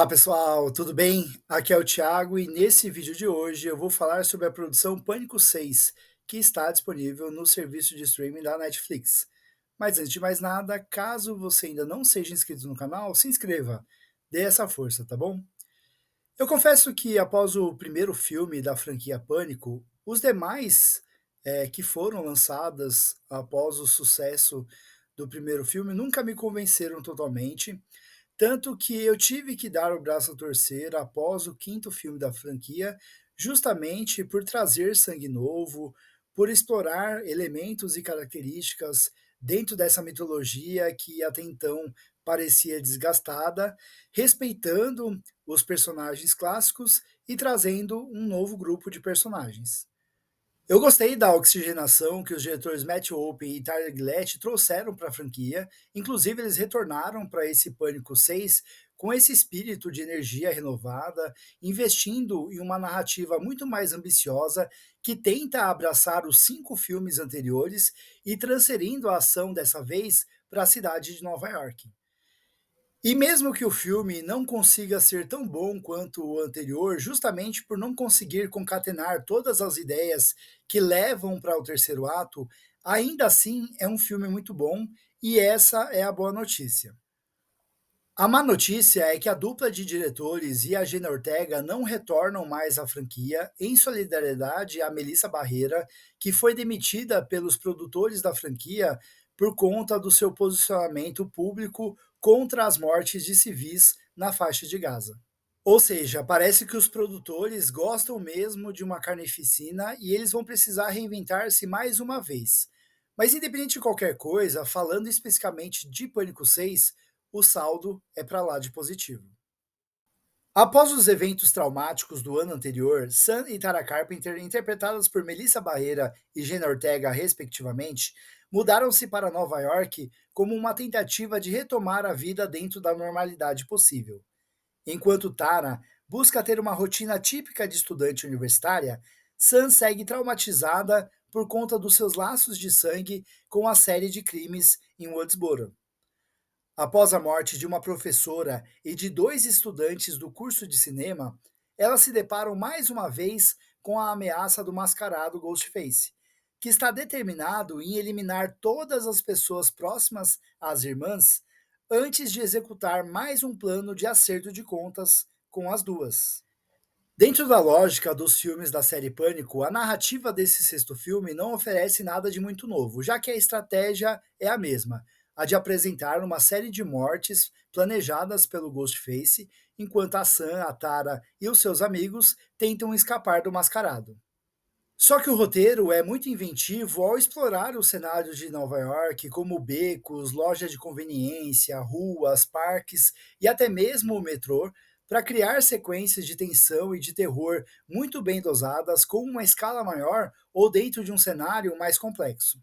Olá pessoal, tudo bem? Aqui é o Thiago e nesse vídeo de hoje eu vou falar sobre a produção Pânico 6, que está disponível no serviço de streaming da Netflix. Mas antes de mais nada, caso você ainda não seja inscrito no canal, se inscreva, dê essa força, tá bom? Eu confesso que após o primeiro filme da franquia Pânico, os demais que foram lançadas após o sucesso do primeiro filme nunca me convenceram totalmente. Tanto que eu tive que dar o braço a torcer após o quinto filme da franquia, justamente por trazer sangue novo, por explorar elementos e características dentro dessa mitologia que até então parecia desgastada, respeitando os personagens clássicos e trazendo um novo grupo de personagens. Eu gostei da oxigenação que os diretores Matt Hope e Tyler Gillett trouxeram para a franquia. Inclusive, eles retornaram para esse Pânico 6 com esse espírito de energia renovada, investindo em uma narrativa muito mais ambiciosa que tenta abraçar os cinco filmes anteriores e transferindo a ação dessa vez para a cidade de Nova York. E mesmo que o filme não consiga ser tão bom quanto o anterior, justamente por não conseguir concatenar todas as ideias que levam para o terceiro ato, ainda assim é um filme muito bom e essa é a boa notícia. A má notícia é que a dupla de diretores e a Jenna Ortega não retornam mais à franquia, em solidariedade a Melissa Barrera, que foi demitida pelos produtores da franquia por conta do seu posicionamento público contra as mortes de civis na faixa de Gaza. Ou seja, parece que os produtores gostam mesmo de uma carnificina e eles vão precisar reinventar-se mais uma vez. Mas independente de qualquer coisa, falando especificamente de Pânico 6, o saldo é para lá de positivo. Após os eventos traumáticos do ano anterior, Sam e Tara Carpenter, interpretadas por Melissa Barrera e Jenna Ortega, respectivamente, mudaram-se para Nova York como uma tentativa de retomar a vida dentro da normalidade possível. Enquanto Tara busca ter uma rotina típica de estudante universitária, Sam segue traumatizada por conta dos seus laços de sangue com a série de crimes em Woodsboro. Após a morte de uma professora e de dois estudantes do curso de cinema, elas se deparam mais uma vez com a ameaça do mascarado Ghostface, que está determinado em eliminar todas as pessoas próximas às irmãs antes de executar mais um plano de acerto de contas com as duas. Dentro da lógica dos filmes da série Pânico, a narrativa desse sexto filme não oferece nada de muito novo, já que a estratégia é a mesma, a de apresentar uma série de mortes planejadas pelo Ghostface, enquanto a Sam, a Tara e os seus amigos tentam escapar do mascarado. Só que o roteiro é muito inventivo ao explorar o cenário de Nova York, como becos, lojas de conveniência, ruas, parques e até mesmo o metrô, para criar sequências de tensão e de terror muito bem dosadas, com uma escala maior ou dentro de um cenário mais complexo.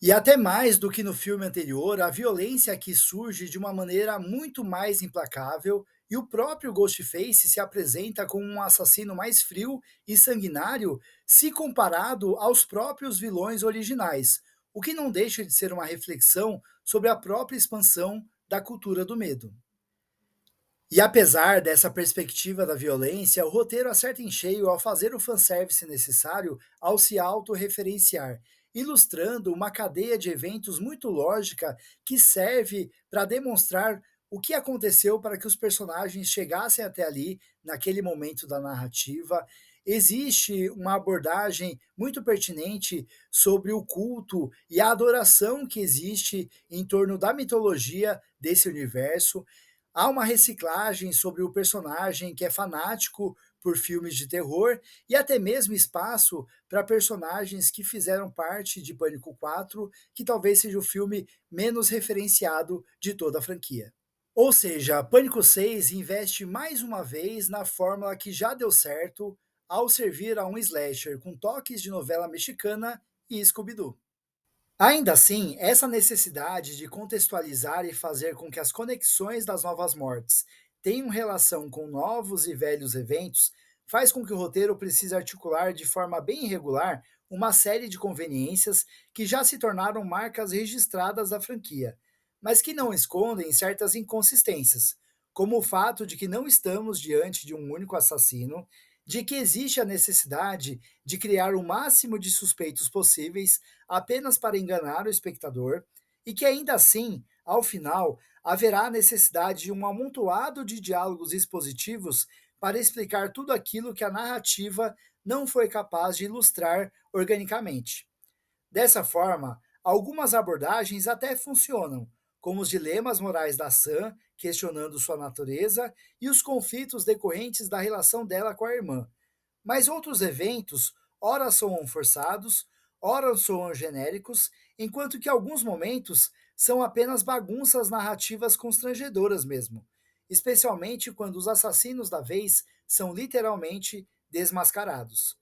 E até mais do que no filme anterior, a violência aqui surge de uma maneira muito mais implacável e o próprio Ghostface se apresenta como um assassino mais frio e sanguinário se comparado aos próprios vilões originais, o que não deixa de ser uma reflexão sobre a própria expansão da cultura do medo. E apesar dessa perspectiva da violência, o roteiro acerta em cheio ao fazer o fanservice necessário ao se autorreferenciar, ilustrando uma cadeia de eventos muito lógica que serve para demonstrar o que aconteceu para que os personagens chegassem até ali, naquele momento da narrativa. Existe uma abordagem muito pertinente sobre o culto e a adoração que existe em torno da mitologia desse universo. Há uma reciclagem sobre o personagem que é fanático por filmes de terror e até mesmo espaço para personagens que fizeram parte de Pânico 4, que talvez seja o filme menos referenciado de toda a franquia. Ou seja, Pânico 6 investe mais uma vez na fórmula que já deu certo ao servir a um slasher com toques de novela mexicana e Scooby-Doo. Ainda assim, essa necessidade de contextualizar e fazer com que as conexões das novas mortes tenham relação com novos e velhos eventos faz com que o roteiro precise articular de forma bem irregular uma série de conveniências que já se tornaram marcas registradas da franquia, mas que não escondem certas inconsistências, como o fato de que não estamos diante de um único assassino, de que existe a necessidade de criar o máximo de suspeitos possíveis apenas para enganar o espectador, e que ainda assim, ao final, haverá a necessidade de um amontoado de diálogos expositivos para explicar tudo aquilo que a narrativa não foi capaz de ilustrar organicamente. Dessa forma, algumas abordagens até funcionam, como os dilemas morais da Sam, questionando sua natureza, e os conflitos decorrentes da relação dela com a irmã. Mas outros eventos, ora soam forçados, ora soam genéricos, enquanto que alguns momentos são apenas bagunças narrativas constrangedoras mesmo, especialmente quando os assassinos da vez são literalmente desmascarados.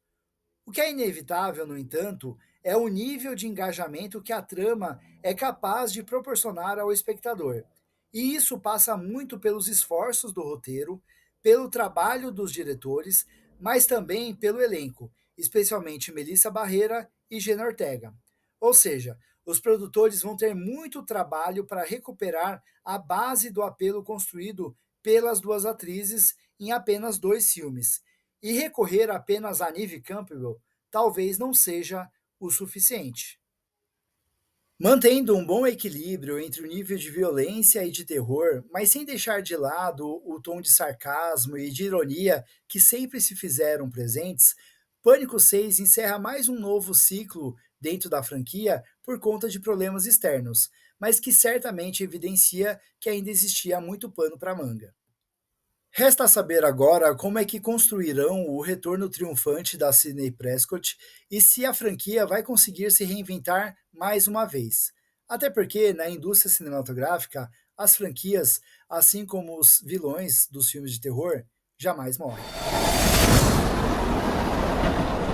O que é inevitável, no entanto, é o nível de engajamento que a trama é capaz de proporcionar ao espectador. E isso passa muito pelos esforços do roteiro, pelo trabalho dos diretores, mas também pelo elenco, especialmente Melissa Barrera e Jenna Ortega. Ou seja, os produtores vão ter muito trabalho para recuperar a base do apelo construído pelas duas atrizes em apenas dois filmes. E recorrer apenas a Neve Campbell talvez não seja o suficiente. Mantendo um bom equilíbrio entre o nível de violência e de terror, mas sem deixar de lado o tom de sarcasmo e de ironia que sempre se fizeram presentes, Pânico 6 encerra mais um novo ciclo dentro da franquia por conta de problemas externos, mas que certamente evidencia que ainda existia muito pano para manga. Resta saber agora como é que construirão o retorno triunfante da Sidney Prescott e se a franquia vai conseguir se reinventar mais uma vez. Até porque, na indústria cinematográfica, as franquias, assim como os vilões dos filmes de terror, jamais morrem.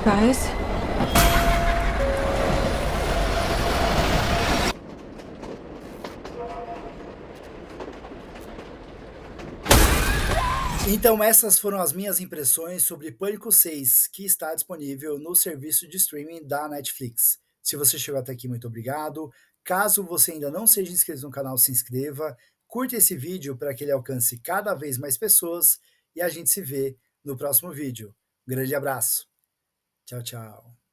Guys? Então, essas foram as minhas impressões sobre Pânico 6, que está disponível no serviço de streaming da Netflix. Se você chegou até aqui, muito obrigado. Caso você ainda não seja inscrito no canal, se inscreva, curta esse vídeo para que ele alcance cada vez mais pessoas e a gente se vê no próximo vídeo. Um grande abraço. Tchau, tchau.